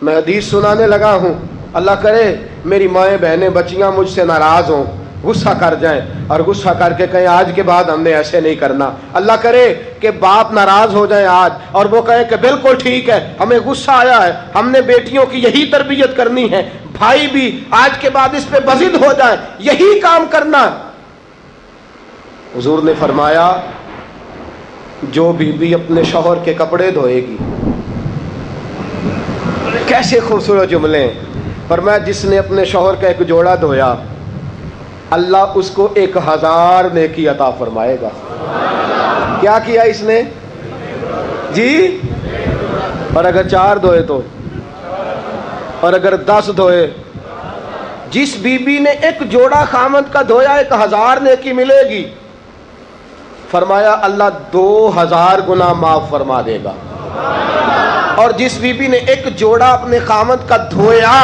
میں حدیث سنانے لگا ہوں، اللہ کرے میری مائیں بہنیں بچیاں مجھ سے ناراض ہوں، غصہ کر جائیں اور غصہ کر کے کہیں آج کے بعد ہم نے ایسے نہیں کرنا۔ اللہ کرے کہ باپ ناراض ہو جائیں آج اور وہ کہیں کہ بالکل ٹھیک ہے، ہمیں غصہ آیا ہے، ہم نے بیٹیوں کی یہی تربیت کرنی ہے، بھائی بھی آج کے بعد اس پہ بضد ہو جائیں، یہی کام کرنا۔ حضور نے فرمایا جو بیوی اپنے شوہر کے کپڑے دھوئے گی، کیسے خوبصورت جملے ہیں، فرمایا جس نے اپنے شوہر کا ایک جوڑا دھویا اللہ اس کو 1000 نیکی عطا فرمائے گا۔ کیا کیا اس نے جی؟ اور اگر 4 دھوئے تو، اور اگر 10 دھوئے، جس بی بی نے ایک جوڑا خامد کا دھویا 1000 نیکی ملے گی۔ فرمایا اللہ 2000 گناہ معاف فرما دے گا۔ اور جس بی بی نے ایک جوڑا اپنے خامد کا دھویا،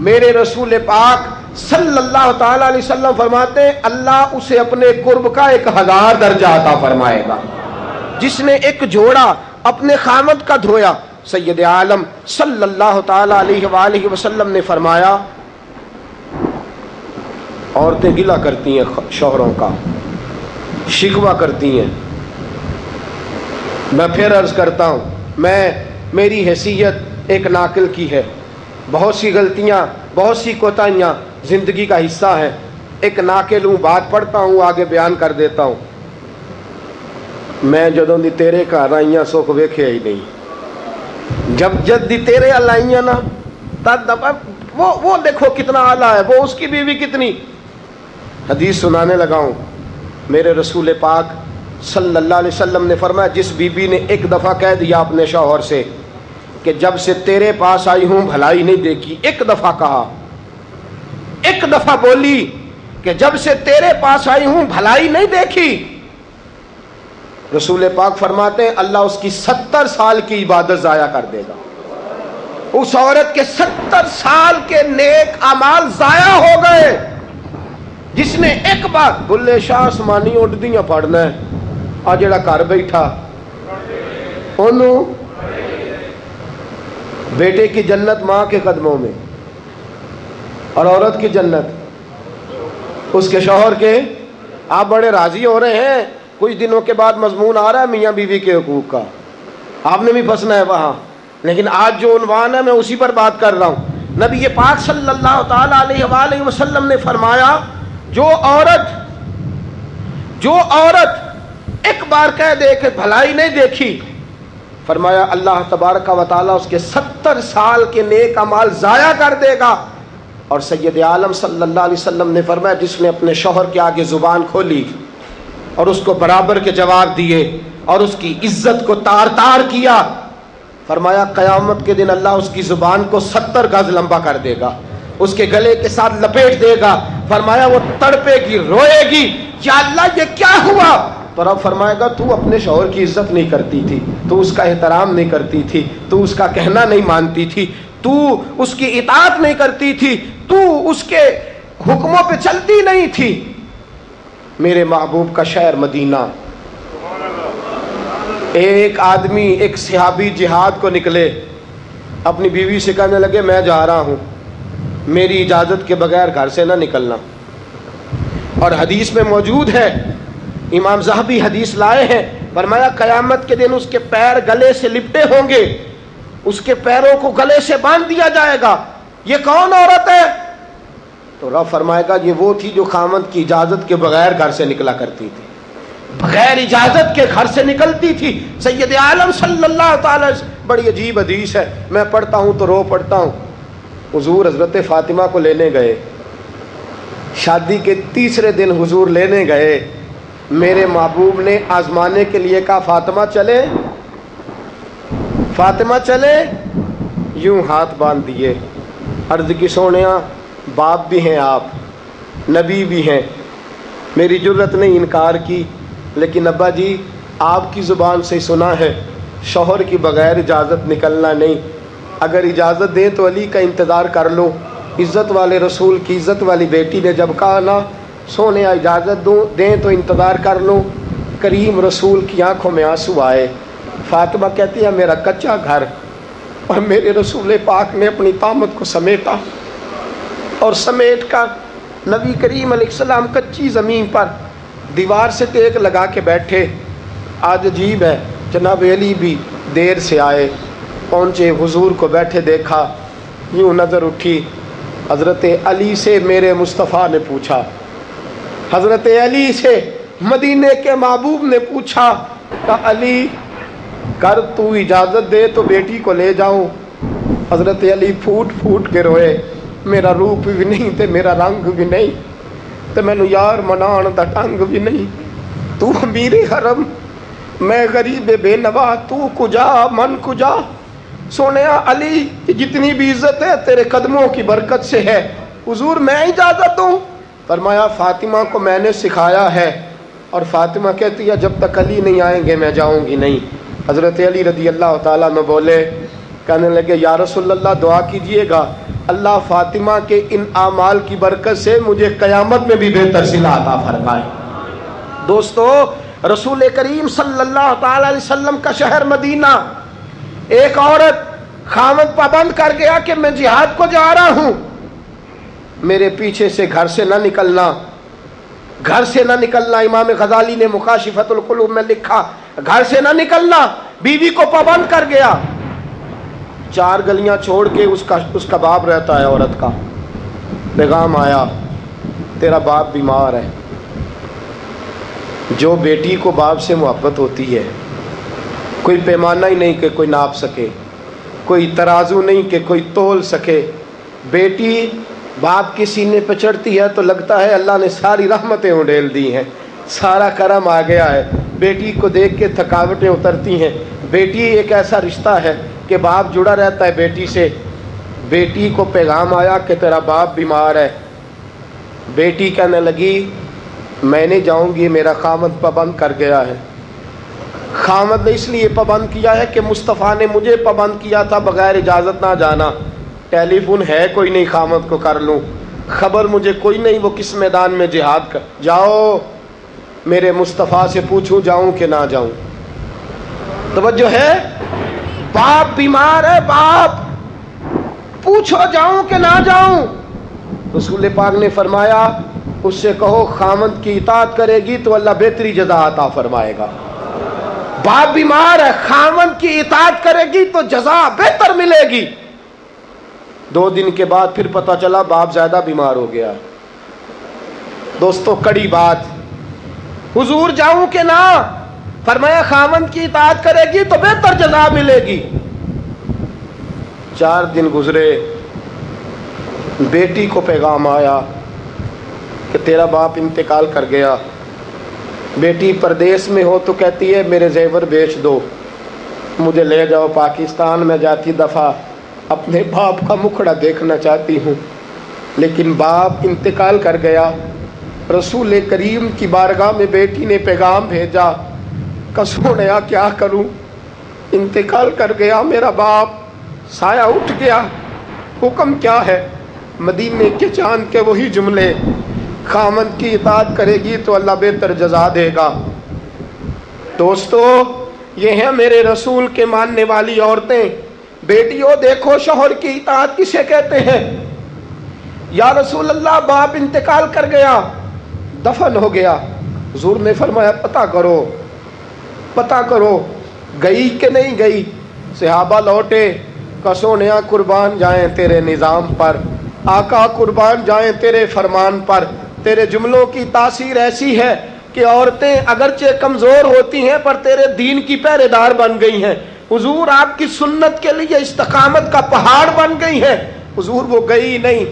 میرے رسول پاک صلی اللہ تعالی علیہ وسلم فرماتے ہیں اللہ اسے اپنے قرب کا 1000 درجہ عطا فرمائے گا۔ جس نے ایک جوڑا اپنے خامد کا دھویا، سید عالم صلی اللہ تعالی علیہ وآلہ وسلم نے فرمایا عورتیں گلہ کرتی ہیں شوہروں کا، شکوہ کرتی ہیں۔ میں پھر عرض کرتا ہوں، میری حیثیت ایک ناقل کی ہے، بہت سی غلطیاں، بہت سی کوتاہیاں زندگی کا حصہ ہے، ایک ناقل ہوں، بات پڑھتا ہوں آگے بیان کر دیتا ہوں۔ میں جدوں دی تیرے گھر آئیاں سکھ ویکھیا ہی نہیں، جب جد دی تیرے ال آئیاں نا تد وہ دیکھو کتنا اعلیٰ ہے، وہ اس کی بیوی کتنی۔ حدیث سنانے لگا ہوں، میرے رسول پاک صلی اللہ علیہ وسلم نے فرمایا جس بی بی نے ایک دفعہ کہہ دیا اپنے شوہر سے کہ جب سے تیرے پاس آئی ہوں بھلائی نہیں دیکھی، ایک دفعہ کہا، ایک دفعہ بولی کہ جب سے تیرے پاس آئی ہوں بھلائی نہیں دیکھی، رسول پاک فرماتے ہیں اللہ اس کی 70 سال کی عبادت ضائع کر دے گا۔ اس عورت کے 70 سال کے نیک اعمال ضائع ہو گئے، جس نے ایک بار بلے شاہ آسمانی اڈدیاں پڑھنا ہے، آ جڑا گھر بیٹھا انہوں بیٹے کی جنت ماں کے قدموں میں، اور عورت کی جنت اس کے شوہر کے۔ آپ بڑے راضی ہو رہے ہیں، کچھ دنوں کے بعد مضمون آ رہا ہے میاں بیوی کے حقوق کا، آپ نے بھی پھنسنا ہے وہاں، لیکن آج جو عنوان ہے میں اسی پر بات کر رہا ہوں۔ نبی پاک صلی اللہ تعالی علیہ وآلہ وسلم نے فرمایا جو عورت ایک بار کہہ دے کہ بھلائی نہیں دیکھی، فرمایا اللہ تبارک و تعالیٰ اس کے 70 سال کے نیک اعمال ضائع کر دے گا۔ اور سید عالم صلی اللہ علیہ وسلم نے فرمایا جس نے اپنے شوہر کے آگے زبان کھولی اور اس کو برابر کے جواب دیے اور اس کی عزت کو تار تار کیا، فرمایا قیامت کے دن اللہ اس کی زبان کو 70 گز لمبا کر دے گا، اس کے گلے کے ساتھ لپیٹ دے گا۔ فرمایا وہ تڑپے گی، روئے گی، یا اللہ یہ کیا ہوا؟ تو رب فرمائے گا تو اپنے شوہر کی عزت نہیں کرتی تھی، تو اس کا احترام نہیں کرتی تھی، تو اس کا کہنا نہیں مانتی تھی، تو اس کی اطاعت نہیں کرتی تھی، تو اس کے حکموں پہ چلتی نہیں تھی۔ میرے محبوب کا شہر مدینہ، ایک آدمی، ایک صحابی جہاد کو نکلے، اپنی بیوی سے کہنے لگے میں جا رہا ہوں، میری اجازت کے بغیر گھر سے نہ نکلنا۔ اور حدیث میں موجود ہے، امام ذہبی حدیث لائے ہیں، فرمایا قیامت کے دن اس کے پیر گلے سے لپٹے ہوں گے، اس کے پیروں کو گلے سے باندھ دیا جائے گا، یہ کون عورت ہے؟ تو رب فرمائے گا یہ وہ تھی جو خامد کی اجازت کے بغیر گھر سے نکلا کرتی تھی، بغیر اجازت کے گھر سے نکلتی تھی۔ سید عالم صلی اللہ تعالی، بڑی عجیب حدیث ہے، میں پڑھتا ہوں تو رو پڑھتا ہوں۔ حضور حضرت فاطمہ کو لینے گئے، شادی کے تیسرے دن حضور لینے گئے، میرے محبوب نے آزمانے کے لیے کہا فاطمہ چلے، فاطمہ چلے، یوں ہاتھ باندھ دیے، عرض کی سونیا باپ بھی ہیں آپ، نبی بھی ہیں، میری جرت نے انکار کی، لیکن ابا جی آپ کی زبان سے سنا ہے شوہر کی بغیر اجازت نکلنا نہیں، اگر اجازت دیں تو علی کا انتظار کر لو۔ عزت والے رسول کی عزت والی بیٹی نے جب کہا نا سونے اجازت دیں تو انتظار کر لو، کریم رسول کی آنکھوں میں آنسو آئے۔ فاطمہ کہتی ہے میرا کچا گھر اور میرے رسول پاک نے اپنی طامت کو سمیٹا اور سمیٹ کر نبی کریم علیہ السلام کچی زمین پر دیوار سے ٹیک لگا کے بیٹھے. آج عجیب ہے، جناب علی بھی دیر سے آئے، پہنچے، حضور کو بیٹھے دیکھا، یوں نظر اٹھی. حضرت علی سے میرے مصطفیٰ نے پوچھا، حضرت علی سے مدینے کے محبوب نے پوچھا کہ علی کر تو اجازت دے تو بیٹی کو لے جاؤں. حضرت علی پھوٹ پھوٹ کے روئے، میرا روپ بھی نہیں تے میرا رنگ بھی نہیں تے مینوں یار منان دا ڈنگ بھی نہیں. تو امیر حرم، میں غریب بے نوا، تو کجا من کجا. سونیا علی جتنی بھی عزت ہے تیرے قدموں کی برکت سے ہے. حضور میں اجازت دوں؟ فرمایا فاطمہ کو میں نے سکھایا ہے. اور فاطمہ کہتی ہے جب تک علی نہیں آئیں گے میں جاؤں گی نہیں. حضرت علی رضی اللہ تعالیٰ عنہ بولے، کہنے لگے یا رسول اللہ دعا کیجئے گا اللہ فاطمہ کے ان اعمال کی برکت سے مجھے قیامت میں بھی بہتر صلہ عطا فرمائے. دوستو، رسول کریم صلی اللہ تعالی علیہ وسلم کا شہر مدینہ، ایک عورت خامد پابند کر گیا کہ میں جہاد کو جا رہا ہوں، میرے پیچھے سے گھر سے نہ نکلنا، گھر سے نہ نکلنا. امام غزالی نے مکاشفۃ القلوب میں لکھا گھر سے نہ نکلنا. بیوی کو پابند کر گیا. 4 گلیاں چھوڑ کے اس کا باپ رہتا ہے عورت کا. پیغام آیا تیرا باپ بیمار ہے. جو بیٹی کو باپ سے محبت ہوتی ہے کوئی پیمانہ ہی نہیں کہ کوئی ناپ سکے، کوئی ترازو نہیں کہ کوئی تول سکے. بیٹی باپ کے سینے پہ چڑھتی ہے تو لگتا ہے اللہ نے ساری رحمتیں اڈیل دی ہیں، سارا کرم آ گیا ہے. بیٹی کو دیکھ کے تھکاوٹیں اترتی ہیں. بیٹی ایک ایسا رشتہ ہے کہ باپ جڑا رہتا ہے بیٹی سے. بیٹی کو پیغام آیا کہ تیرا باپ بیمار ہے. بیٹی کہنے لگی میں نہیں جاؤں گی، میرا خامد پابند کر گیا ہے. خامد نے اس لیے پابند کیا ہے کہ مصطفیٰ نے مجھے پابند کیا تھا بغیر اجازت نہ جانا. ٹیلی فون ہے کوئی نہیں خامد کو کر لوں، خبر مجھے کوئی نہیں وہ کس میدان میں جہاد کر. جاؤ میرے مصطفیٰ سے پوچھوں جاؤں کہ نہ جاؤں. توجہ ہے، باپ بیمار ہے، باپ پوچھو جاؤں کہ نہ جاؤں. رسول پاک نے فرمایا اس سے کہو خامد کی اطاعت کرے گی تو اللہ بہتری جزا عطا فرمائے گا. باپ بیمار ہے، خامد کی اطاعت کرے گی تو جزا بہتر ملے گی. 2 دن کے بعد پھر پتہ چلا باپ زیادہ بیمار ہو گیا. دوستو کڑی بات، حضور جاؤں کہ نہ؟ فرمایا خامد کی اطاعت کرے گی تو بہتر جزا ملے گی. 4 دن گزرے، بیٹی کو پیغام آیا کہ تیرا باپ انتقال کر گیا. بیٹی پردیس میں ہو تو کہتی ہے میرے زیور بیچ دو، مجھے لے جاؤ پاکستان میں جاتی دفعہ اپنے باپ کا مکھڑا دیکھنا چاہتی ہوں. لیکن باپ انتقال کر گیا. رسول کریم کی بارگاہ میں بیٹی نے پیغام بھیجا کہ سونیا کیا کروں، انتقال کر گیا میرا باپ، سایہ اٹھ گیا، حکم کیا ہے؟ مدینے کے چاند کے وہی جملے، خامد کی اطاعت کرے گی تو اللہ بہتر جزا دے گا. دوستو یہ ہیں میرے رسول کے ماننے والی عورتیں. بیٹیوں دیکھو شوہر کی اطاعت کسے کہتے ہیں. یا رسول اللہ باپ انتقال کر گیا، دفن ہو گیا. حضور نے فرمایا پتہ کرو گئی کہ نہیں گئی. صحابہ لوٹے کہ سونیا قربان جائیں تیرے نظام پر، آقا قربان جائیں تیرے فرمان پر. تیرے جملوں کی تاثیر ایسی ہے کہ عورتیں اگرچہ کمزور ہوتی ہیں پر تیرے دین کی پہرے دار بن گئی ہیں. حضور آپ کی سنت کے لیے استقامت کا پہاڑ بن گئی ہیں. حضور وہ گئی نہیں.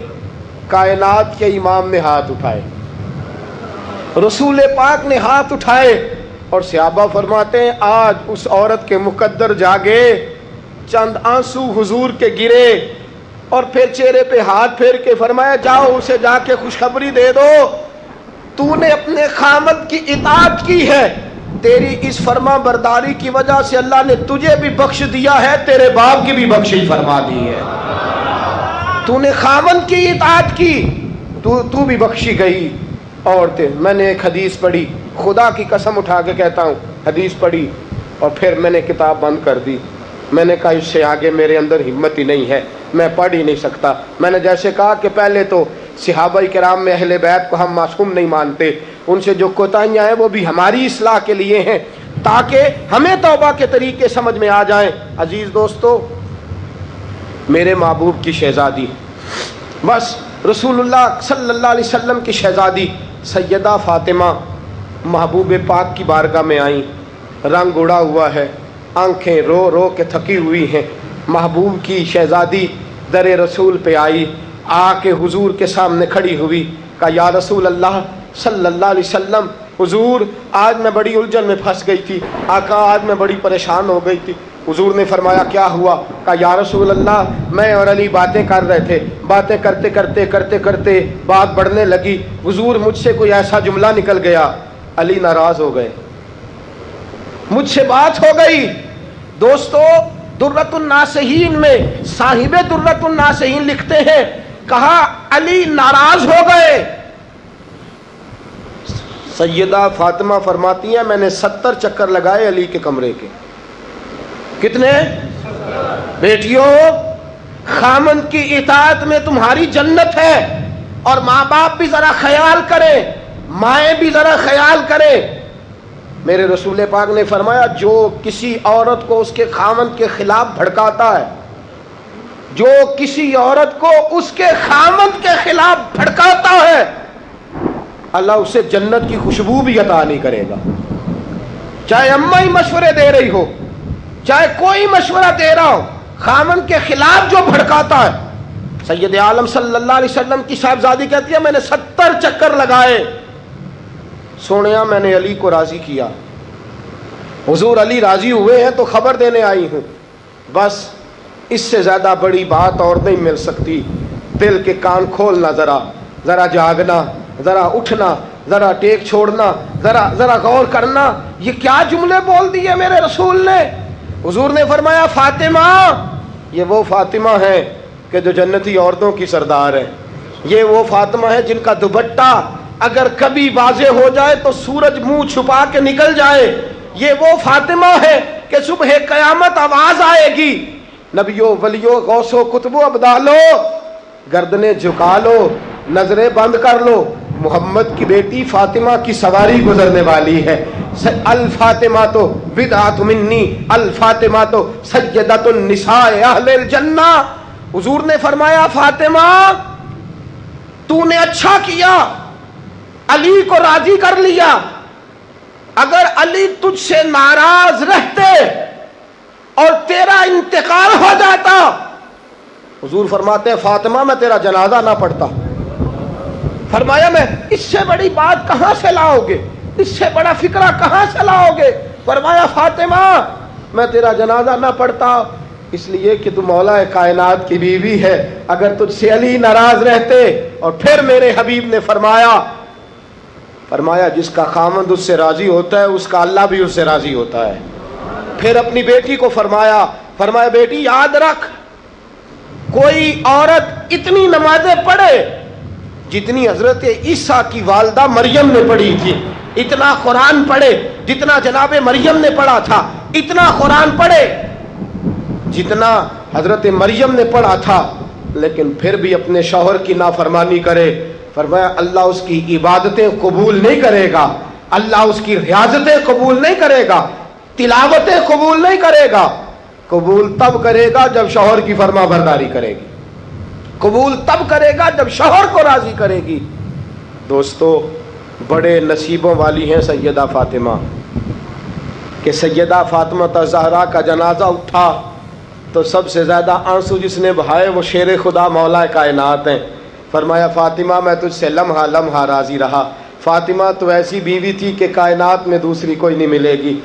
کائنات کے امام نے ہاتھ اٹھائے، رسول پاک نے ہاتھ اٹھائے اور صحابہ فرماتے ہیں آج اس عورت کے مقدر جاگے. چند آنسو حضور کے گرے اور پھر چہرے پہ ہاتھ پھیر کے فرمایا جاؤ اسے جا کے خوشخبری دے دو، تو نے اپنے خامد کی اطاعت کی ہے، تیری اس فرما برداری کی وجہ سے اللہ نے تجھے بھی بخش دیا ہے، تیرے باپ کی بھی بخشش فرما دی ہے. تو نے خامد کی اطاعت کی تو بھی بخشی گئی. عورتیں، میں نے ایک حدیث پڑھی، خدا کی قسم اٹھا کے کہتا ہوں، حدیث پڑھی اور پھر میں نے کتاب بند کر دی. میں نے کہا اس سے آگے میرے اندر ہمت ہی نہیں ہے، میں پڑھ ہی نہیں سکتا۔ میں نے جیسے کہا کہ پہلے تو صحابہ کرام میں اہل بیت کو ہم معصوم نہیں مانتے، ان سے جو کوتاہیاں ہیں وہ بھی ہماری اصلاح کے لیے ہیں تاکہ ہمیں توبہ کے طریقے سمجھ میں آ جائیں۔ عزیز دوستو، میرے محبوب کی شہزادی، بس رسول اللہ صلی اللہ علیہ وسلم کی شہزادی سیدہ فاطمہ محبوب پاک کی بارگاہ میں آئیں، رنگ اڑا ہوا ہے، آنکھیں رو رو کے تھکی ہوئی ہیں۔ محبوب کی شہزادی در رسول پہ آئی، آ کے حضور کے سامنے کھڑی ہوئی، کہا یا رسول اللہ صلی اللہ علیہ وسلم، حضور آج میں بڑی الجھن میں پھنس گئی تھی، آقا آج میں بڑی پریشان ہو گئی تھی۔ حضور نے فرمایا کیا ہوا؟ کہا یا رسول اللہ میں اور علی باتیں کر رہے تھے، باتیں کرتے کرتے کرتے کرتے بات بڑھنے لگی، حضور مجھ سے کوئی ایسا جملہ نکل گیا، علی ناراض ہو گئے، مجھ سے بات ہو گئی۔ دوستو درۃ الناصحین میں صاحب درۃ الناصحین لکھتے ہیں، کہا علی ناراض ہو گئے۔ سیدہ فاطمہ فرماتی ہیں میں نے 70 چکر لگائے علی کے کمرے کے۔ کتنے؟ بیٹیوں، خامند کی اطاعت میں تمہاری جنت ہے، اور ماں باپ بھی ذرا خیال کریں، مائیں بھی ذرا خیال کریں۔ میرے رسول پاک نے فرمایا جو کسی عورت کو اس کے خامند کے خلاف بھڑکاتا ہے، جو کسی عورت کو اس کے خامند کے خلاف بھڑکاتا ہے، اللہ اسے جنت کی خوشبو بھی عطا نہیں کرے گا۔ چاہے اماں ہی مشورے دے رہی ہو، چاہے کوئی مشورہ دے رہا ہو، خامند کے خلاف جو بھڑکاتا ہے۔ سید عالم صلی اللہ علیہ وسلم کی صاحبزادی کہتی ہے میں نے 70 چکر لگائے، سونیا میں نے علی کو راضی کیا، حضور علی راضی ہوئے ہیں تو خبر دینے آئی ہوں، بس اس سے زیادہ بڑی بات اور نہیں مل سکتی۔ دل کے کان کھولنا، ذرا جاگنا، ذرا اٹھنا، ذرا ٹیک چھوڑنا، ذرا غور کرنا، یہ کیا جملے بول دیے میرے رسول نے۔ حضور نے فرمایا فاطمہ، یہ وہ فاطمہ ہے کہ جو جنتی عورتوں کی سردار ہے، یہ وہ فاطمہ ہے جن کا دوپٹہ اگر کبھی واضح ہو جائے تو سورج منہ چھپا کے نکل جائے، یہ وہ فاطمہ ہے کہ صبح قیامت آواز آئے گی، نبیوں ولیوں غوثوں کتبوں ابدالو گردنیں جھکا لو، نظریں بند کر لو، محمد کی بیٹی فاطمہ کی سواری گزرنے والی ہے۔ الفاطمہ تو بدعۃ منی، الفاطمہ تو سیدۃ النساء اہل الجنہ۔ حضور نے فرمایا فاطمہ تو نے اچھا کیا، علی کو راضی کر لیا، اگر علی تجھ سے ناراض رہتے اور تیرا انتقال ہو جاتا، حضور فرماتے ہیں فاطمہ میں تیرا جنازہ نہ پڑھتا۔ فرمایا میں اس سے بڑی بات کہاں سے لاؤ گے، اس سے بڑا فکرہ کہاں سے لاؤ گے؟ فرمایا فاطمہ میں تیرا جنازہ نہ پڑھتا اس لیے کہ تو مولا کائنات کی بیوی ہے، اگر تجھ سے علی ناراض رہتے۔ اور پھر میرے حبیب نے فرمایا جس کا خامند اس سے راضی ہوتا ہے اس کا اللہ بھی اس سے راضی ہوتا ہے۔ پھر اپنی بیٹی کو فرمایا بیٹی یاد رکھ، کوئی عورت اتنی نمازیں پڑھے جتنی حضرت عیسیٰ کی والدہ مریم نے پڑھی تھی، اتنا قرآن پڑھے جتنا جناب مریم نے پڑھا تھا، اتنا قرآن پڑھے جتنا حضرت مریم نے پڑھا تھا، لیکن پھر بھی اپنے شوہر کی نافرمانی کرے، فرمایا اللہ اس کی عبادتیں قبول نہیں کرے گا، اللہ اس کی ریاضتیں قبول نہیں کرے گا، تلاوتیں قبول نہیں کرے گا۔ قبول تب کرے گا جب شوہر کی فرما برداری کرے گی، قبول تب کرے گا جب شوہر کو راضی کرے گی۔ دوستو بڑے نصیبوں والی ہیں سیدہ فاطمہ کہ سیدہ فاطمہ الزہرا کا جنازہ اٹھا تو سب سے زیادہ آنسو جس نے بہائے وہ شیر خدا مولا کائنات ہیں۔ فرمایا فاطمہ میں تجھ سے لمحہ لمحہ راضی رہا، فاطمہ تو ایسی بیوی تھی کہ کائنات میں دوسری کوئی نہیں ملے گی۔